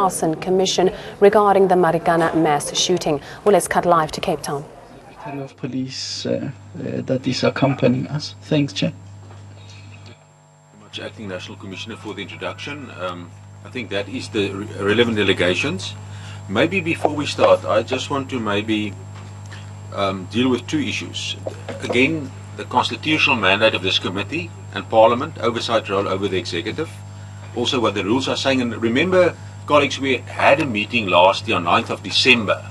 Arson Commission regarding the Marikana mass shooting. Well, let's cut live to Cape Town. Secretary of Police that is accompanying us. Thanks, Chair. Much Acting National Commissioner for the introduction. I think that is the relevant delegations. Maybe before we start, I just want to maybe deal with two issues. Again, the constitutional mandate of this committee and Parliament, oversight role over the executive. Also what the rules are saying. And remember, colleagues, we had a meeting last year on 9th of December,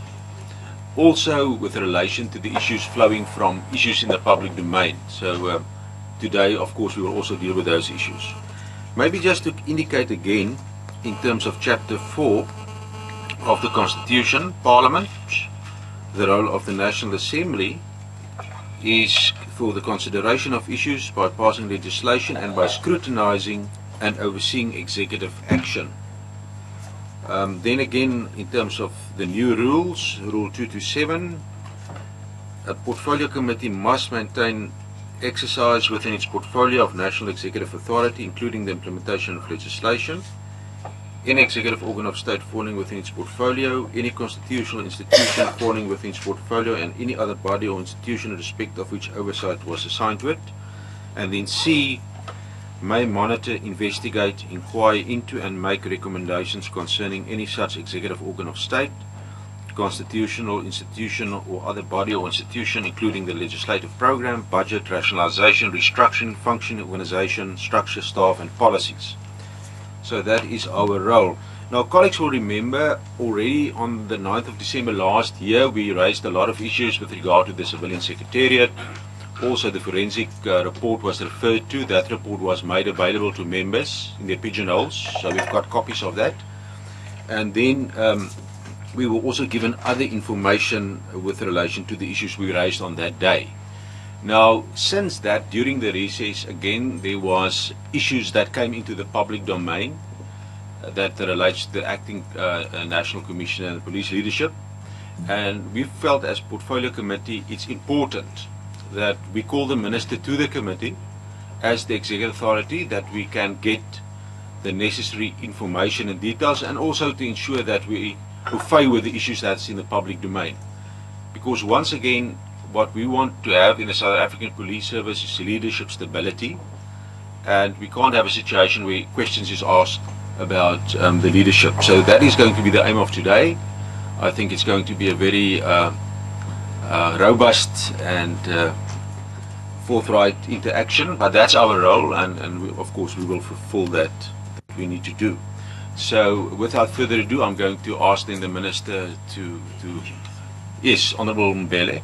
also with relation to the issues flowing from issues in the public domain. So today, of course, we will also deal with those issues. Maybe just to indicate again, in terms of Chapter 4 of the Constitution, Parliament, the role of the National Assembly is for the consideration of issues by passing legislation and by scrutinizing and overseeing executive action. Then again, in terms of the new rules, Rule 227, a portfolio committee must maintain exercise within its portfolio of national executive authority, including the implementation of legislation. Any executive organ of state falling within its portfolio, any constitutional institution falling within its portfolio, and any other body or institution in respect of which oversight was assigned to it. And then C, may monitor, investigate, inquire into and make recommendations concerning any such executive organ of state, constitutional, institutional or other body or institution, including the legislative program, budget, rationalization, restructuring, functioning, organization, structure, staff and policies. So that is our role. Now, colleagues will remember already on the 9th of December last year, we raised a lot of issues with regard to the Civilian Secretariat. Also, the forensic report was referred to. That report was made available to members in their pigeonholes, so we've got copies of that. And then we were also given other information with relation to the issues we raised on that day. Now, since that, during the recess, again, there was issues that came into the public domain that relates to the Acting National Commissioner and Police leadership. And we felt as Portfolio Committee, it's important that we call the Minister to the committee as the executive authority, that we can get the necessary information and details, and also to ensure that we favor the issues that's in the public domain. Because once again, what we want to have in the South African Police Service is leadership stability, and we can't have a situation where questions is asked about the leadership. So that is going to be the aim of today. I think it's going to be a very robust and forthright interaction, but that's our role, and we, of course we will fulfill that we need to do. So without further ado, I'm going to ask then the Minister to yes, Honourable Mbele.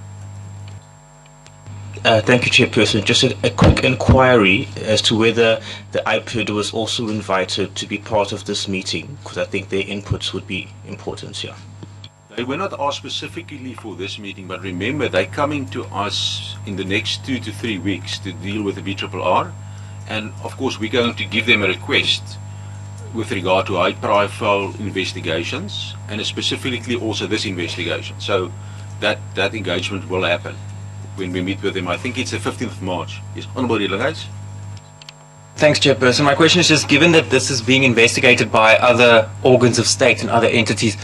Thank you, Chairperson. Just a quick inquiry as to whether the IPID was also invited to be part of this meeting, because I think their inputs would be important here. They were not asked specifically for this meeting, but remember, they're coming to us in the next 2 to 3 weeks to deal with the BRRR, and of course we're going to give them a request with regard to high-profile investigations, and specifically also this investigation. So that engagement will happen when we meet with them. I think it's the 15th of March. Yes, Honourable Delegates. Thanks, Chairperson. My question is just, given that this is being investigated by other organs of state and other entities,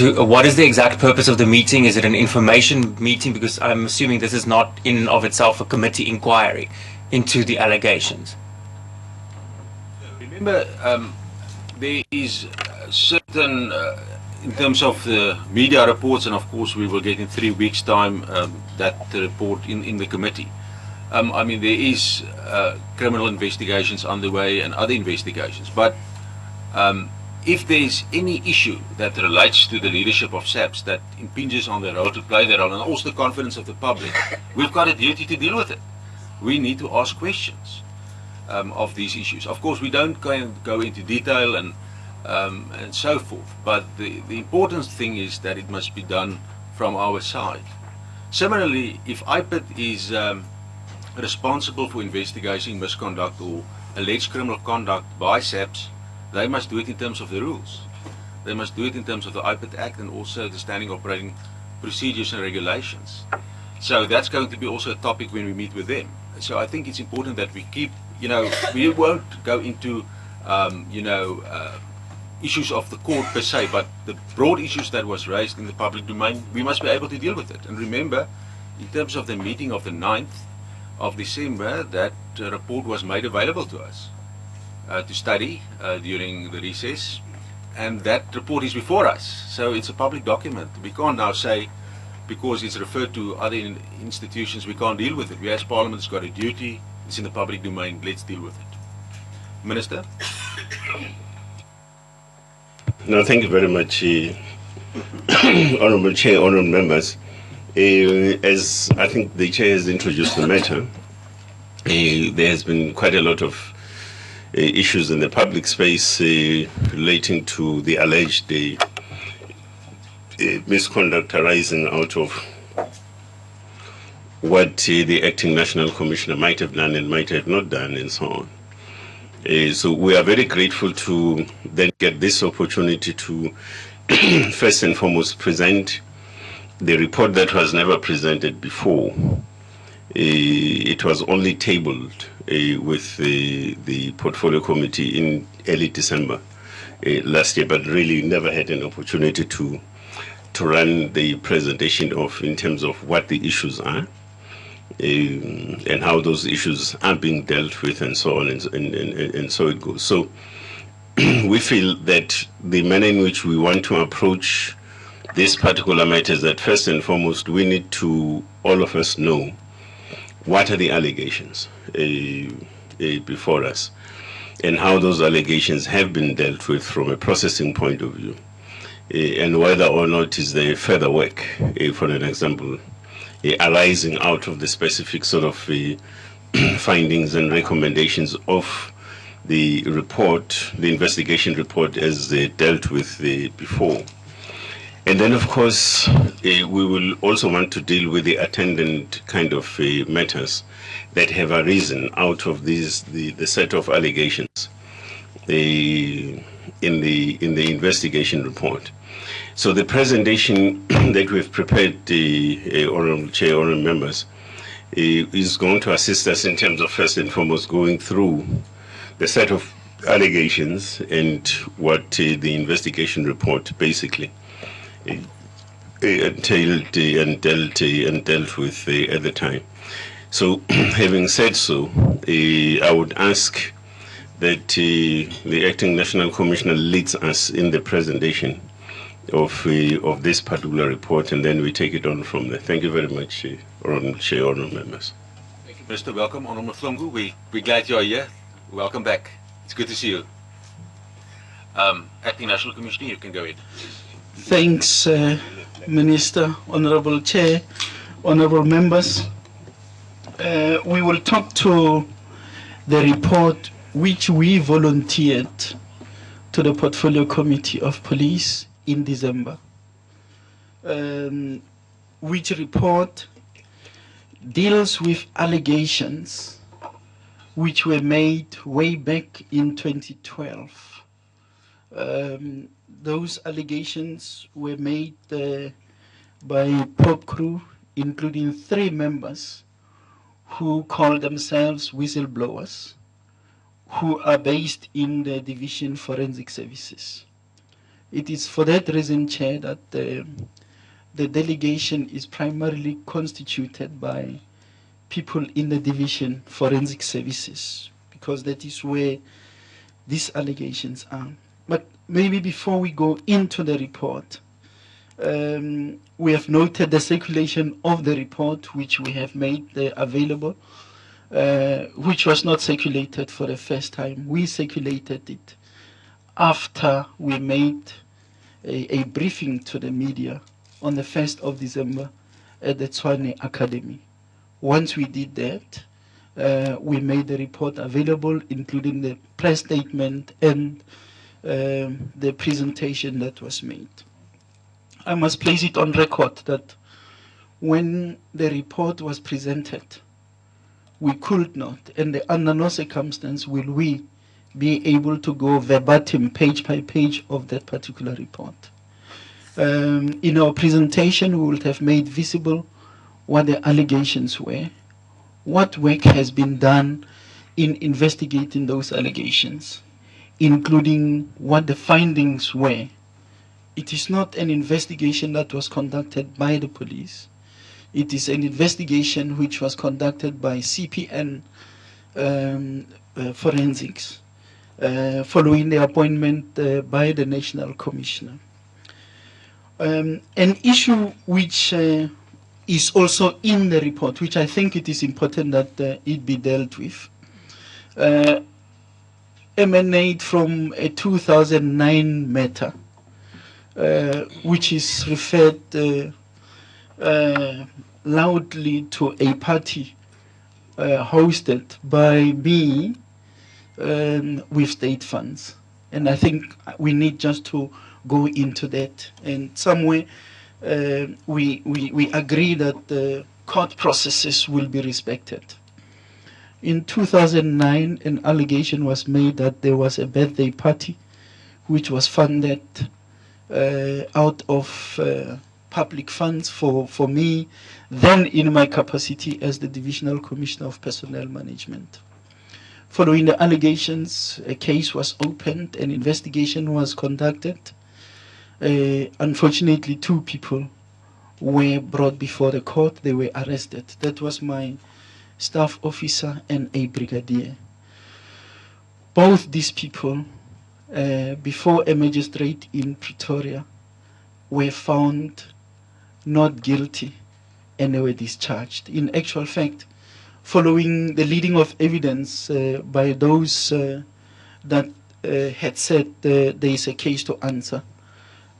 what is the exact purpose of the meeting? Is it an information meeting? Because I'm assuming this is not in and of itself a committee inquiry into the allegations. Remember, there is certain, in terms of the media reports, and of course we will get in 3 weeks' time that report in the committee. I mean, there is criminal investigations underway and other investigations, but if there is any issue that relates to the leadership of SAPS that impinges on their role to play their role, and also the confidence of the public, we've got a duty to deal with it. We need to ask questions of these issues. Of course, we don't go into detail and so forth, but the important thing is that it must be done from our side. Similarly, if IPID is responsible for investigating misconduct or alleged criminal conduct by SAPS, they must do it in terms of the rules. They must do it in terms of the IPID Act and also the standing operating procedures and regulations. So that's going to be also a topic when we meet with them. So I think it's important that we keep, we won't go into, issues of the court per se, but the broad issues that was raised in the public domain, we must be able to deal with it. And remember, in terms of the meeting of the 9th of December, that report was made available to us to study during the recess, and that report is before us. So it's a public document. We can't now say, because it's referred to other institutions, we can't deal with it. We as Parliament has got a duty, it's in the public domain, let's deal with it. Minister? No, thank you very much, Honourable Chair, Honourable Members. As I think the Chair has introduced the matter, there has been quite a lot of issues in the public space relating to the alleged misconduct arising out of what the Acting National Commissioner might have done and might have not done, and so on. So we are very grateful to then get this opportunity to first and foremost present the report that was never presented before. It was only tabled with the Portfolio Committee in early December last year, but really never had an opportunity to run the presentation of in terms of what the issues are. And how those issues are being dealt with, and so on, and so it goes. So we feel that the manner in which we want to approach this particular matter is that first and foremost we need to, all of us, know what are the allegations before us and how those allegations have been dealt with from a processing point of view, and whether or not is there further work, for an example, arising out of the specific sort of findings and recommendations of the report, the investigation report as dealt with before. And then, of course, we will also want to deal with the attendant kind of matters that have arisen out of these, the set of allegations in the investigation report. So the presentation that we've prepared, Honourable Chair, Honourable Members, is going to assist us in terms of first and foremost going through the set of allegations and what the investigation report basically entailed and dealt with at the time. So having said so, I would ask that the Acting National Commissioner leads us in the presentation of this particular report, and then we take it on from there. Thank you very much, Honourable Chair, Honourable Members. Thank you, Minister. Welcome, Honourable Mhlongo. We're glad you are here. Welcome back. It's good to see you. Acting National Commissioner, you can go ahead. Thanks, Minister, Honourable Chair, Honourable Members. We will talk to the report which we volunteered to the Portfolio Committee of Police in December, which report deals with allegations which were made way back in 2012. Those allegations were made by Pop Crew, including 3 members who call themselves whistleblowers, who are based in the Division Forensic Services. It is for that reason, Chair, that the delegation is primarily constituted by people in the Division Forensic Services, because that is where these allegations are. But maybe before we go into the report, we have noted the circulation of the report, which we have made available, which was not circulated for the first time. We circulated it after we made a briefing to the media on the 1st of December at the Tshwane Academy. Once we did that, we made the report available, including the press statement and the presentation that was made. I must place it on record that when the report was presented, we could not, and under no circumstance will we be able to go verbatim, page by page of that particular report. In our presentation, we would have made visible what the allegations were, what work has been done in investigating those allegations, including what the findings were. It is not an investigation that was conducted by the police. It is an investigation which was conducted by CPN Forensics following the appointment by the National Commissioner. An issue which is also in the report, which I think it is important that it be dealt with, emanate from a 2009 matter, which is referred loudly to a party hosted by me with state funds. And I think we need just to go into that. And somewhere we agree that the court processes will be respected. In 2009, an allegation was made that there was a birthday party which was funded out of public funds for me, then in my capacity as the Divisional Commissioner of Personnel Management. Following the allegations, a case was opened, an investigation was conducted. Unfortunately, 2 people were brought before the court. They were arrested. That was my staff officer and a brigadier. Both these people, before a magistrate in Pretoria, were found not guilty and they were discharged. In actual fact, following the leading of evidence by those that had said there is a case to answer,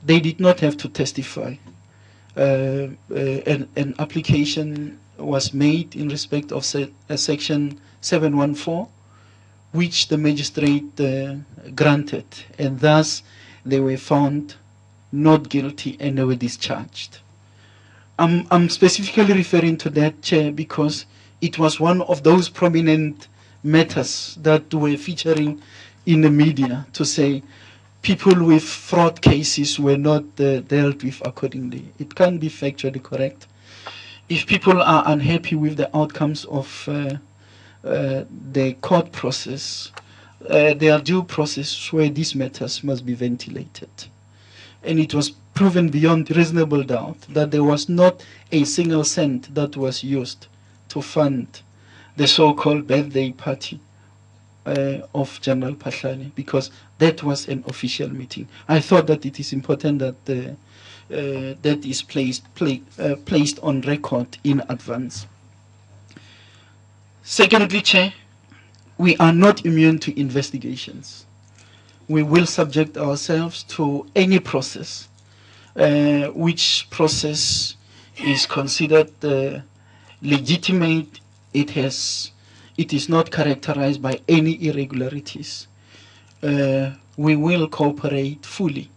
they did not have to testify. An application was made in respect of section 714, which the magistrate granted, and thus they were found not guilty and they were discharged. I'm specifically referring to that, Chair, because it was one of those prominent matters that were featuring in the media to say people with fraud cases were not dealt with accordingly. It can't be factually correct. If people are unhappy with the outcomes of the court process, there are due processes where these matters must be ventilated. And it was proven beyond reasonable doubt that there was not a single cent that was used to fund the so-called birthday party of General Phahlane, because that was an official meeting. I thought that it is important that that is placed on record in advance. Secondly, Chair, we are not immune to investigations. We will subject ourselves to any process, which process is considered legitimate. It is not characterized by any irregularities. We will cooperate fully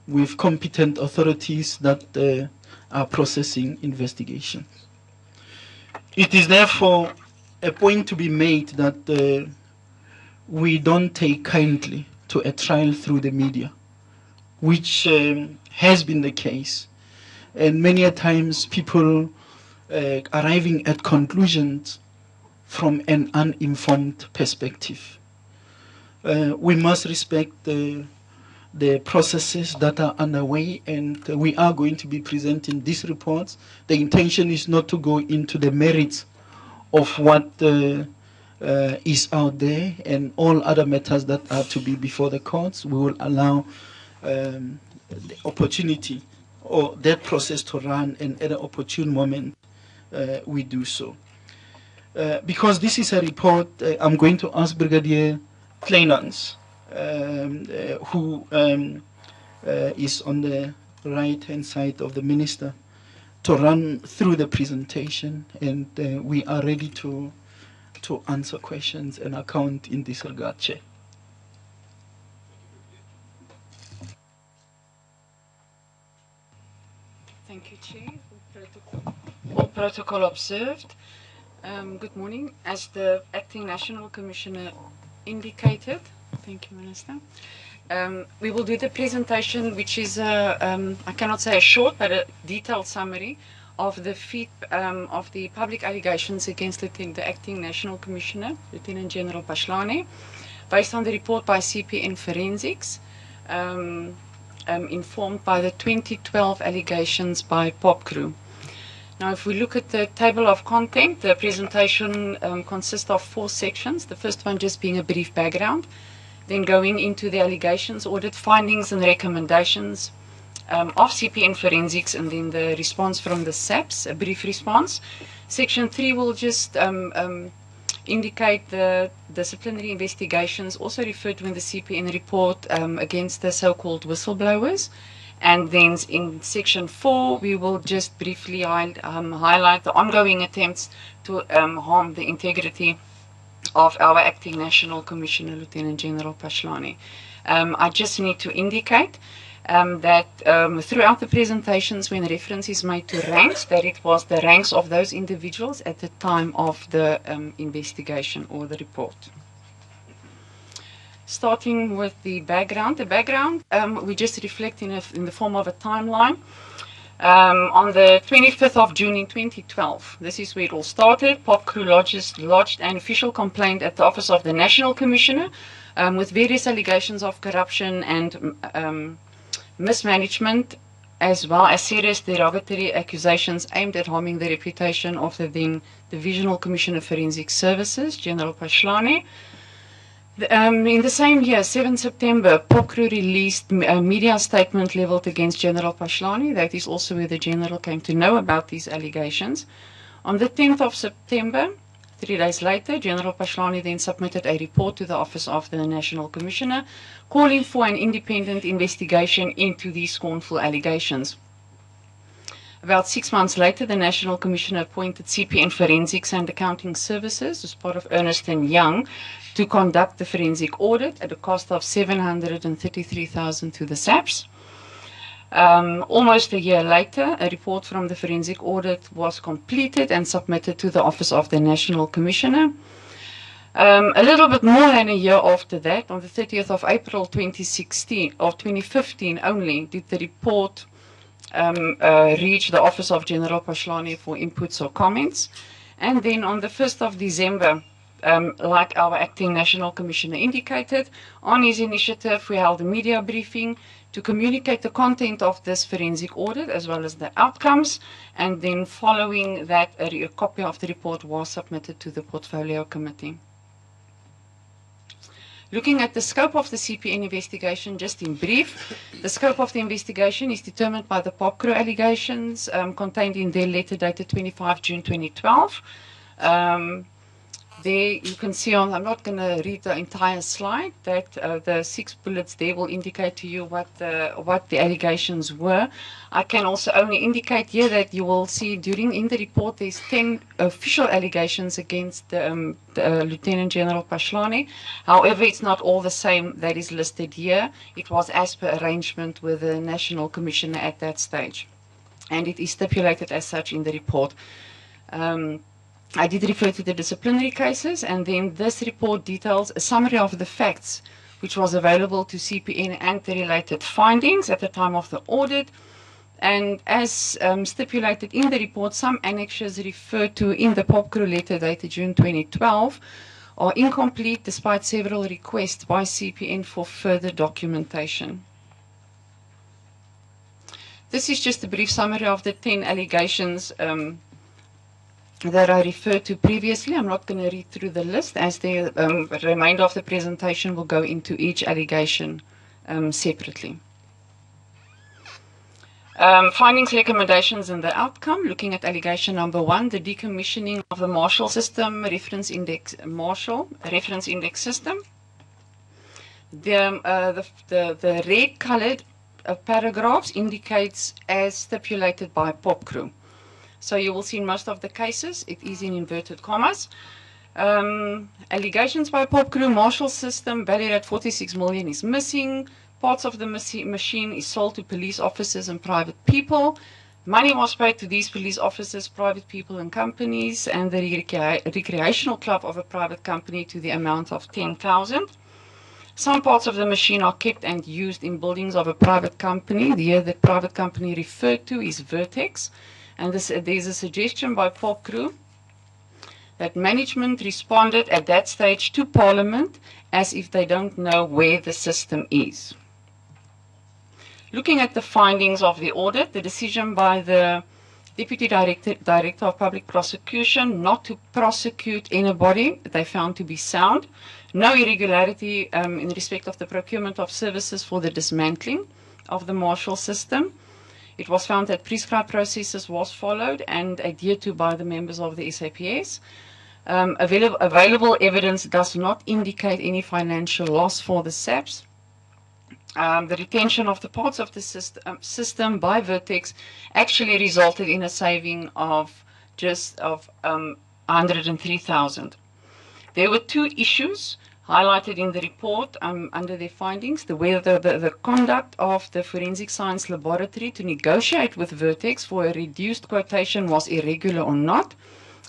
with competent authorities that are processing investigations. It is therefore a point to be made that we don't take kindly to a trial through the media, which has been the case. And many a times people arriving at conclusions from an uninformed perspective. We must respect the processes that are underway, and we are going to be presenting these reports. The intention is not to go into the merits of what is out there and all other matters that are to be before the courts. We will allow the opportunity or that process to run, and at an opportune moment we do so. Because this is a report, I'm going to ask Brigadier Kleinans, who is on the right-hand side of the Minister, to run through the presentation, and we are ready to answer questions and account in this regard, Chair. Thank you, Chair. All protocol observed. Good morning. As the Acting National Commissioner indicated, thank you, Minister, we will do the presentation, which is, I cannot say a short, but a detailed summary of the public allegations against the Acting National Commissioner, Lieutenant General Phahlane. based on the report by CPN Forensics, informed by the 2012 allegations by POPCRU. Now, if we look at the table of content, the presentation consists of 4 sections. The first one just being a brief background, then going into the allegations, audit findings and recommendations of CPN Forensics, and then the response from the SAPS, a brief response. Section 3 will just indicate the disciplinary investigations also referred to in the CPN report against the so-called whistleblowers. And then in section 4, we will just briefly highlight the ongoing attempts to harm the integrity of our Acting National Commissioner, Lieutenant General Phahlane. I just need to indicate that throughout the presentations, when reference is made to ranks, that it was the ranks of those individuals at the time of the investigation or the report. Starting with the background. The background we just reflect in the form of a timeline. On the 25th of June in 2012, this is where it all started. POPCRU lodged an official complaint at the Office of the National Commissioner with various allegations of corruption and mismanagement, as well as serious derogatory accusations aimed at harming the reputation of the then Divisional Commissioner of Forensic Services, General Phahlane. In the same year, 7 September, POPCRU released a media statement leveled against General Phahlane. That is also where the General came to know about these allegations. On the 10th of September, 3 days later, General Phahlane then submitted a report to the Office of the National Commissioner, calling for an independent investigation into these scornful allegations. About 6 months later, the National Commissioner appointed CPN Forensics and Accounting Services as part of Ernst & Young to conduct the forensic audit at a cost of $733,000 to the SAPS. Almost a year later, a report from the forensic audit was completed and submitted to the Office of the National Commissioner. A little bit more than a year after that, on the 30th of April 2015 only, did the report reach the Office of General Phahlane for inputs or comments. And then on the 1st of December, like our Acting National Commissioner indicated, on his initiative, we held a media briefing to communicate the content of this forensic audit as well as the outcomes, and then following that, a copy of the report was submitted to the Portfolio Committee. Looking at the scope of the CPN investigation, just in brief, the scope of the investigation is determined by the POPCRU allegations contained in their letter dated 25 June 2012. There you can see on, I'm not going to read the entire slide, that the 6 bullets there will indicate to you what the allegations were. I can also only indicate here that you will see in the report there's 10 official allegations against Lieutenant General Phahlane. However, it's not all the same that is listed here. It was as per arrangement with the National Commissioner at that stage, and it is stipulated as such in the report. I did refer to the disciplinary cases, and then this report details a summary of the facts which was available to CPN and the related findings at the time of the audit. And as stipulated in the report, some annexures referred to in the POPCRU letter dated June 2012 are incomplete despite several requests by CPN for further documentation. This is just a brief summary of the 10 allegations that I referred to previously. I'm not going to read through the list, as the remainder of the presentation will go into each allegation separately. Findings, recommendations, and the outcome. Looking at allegation number 1, the decommissioning of the Marshall system reference index system. The red-colored paragraphs indicates as stipulated by POPCRU. So you will see in most of the cases, it is in inverted commas. Allegations by POPCRU, Marshall system valued at 46 million is missing. Parts of the machine is sold to police officers and private people. Money was paid to these police officers, private people and companies, and the recreational club of a private company to the amount of 10,000. Some parts of the machine are kept and used in buildings of a private company. The private company referred to is Vertex. And there's a suggestion by POPCRU that management responded at that stage to Parliament as if they don't know where the system is. Looking at the findings of the audit, the decision by the Deputy Director of Public Prosecution not to prosecute anybody they found to be sound. No irregularity in respect of the procurement of services for the dismantling of the marshal system. It was found that prescribed processes was followed and adhered to by the members of the SAPS. Available evidence does not indicate any financial loss for the SAPS. The retention of the parts of the system by Vertex actually resulted in a saving of just 103,000. There were two issues highlighted in the report under their findings: whether the conduct of the Forensic Science Laboratory to negotiate with Vertex for a reduced quotation was irregular or not,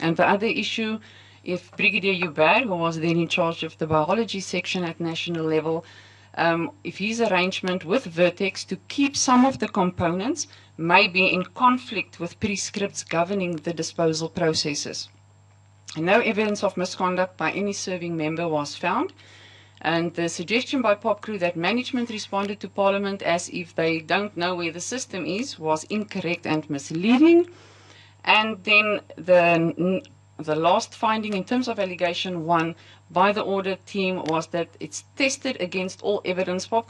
and the other issue, if Brigadier Hubert, who was then in charge of the biology section at national level, if his arrangement with Vertex to keep some of the components may be in conflict with prescripts governing the disposal processes. No evidence of misconduct by any serving member was found, and the suggestion by POP crew that management responded to Parliament as if they don't know where the system is was incorrect and misleading. And then the last finding in terms of allegation 1 by the audit team was that it's tested against all evidence. POP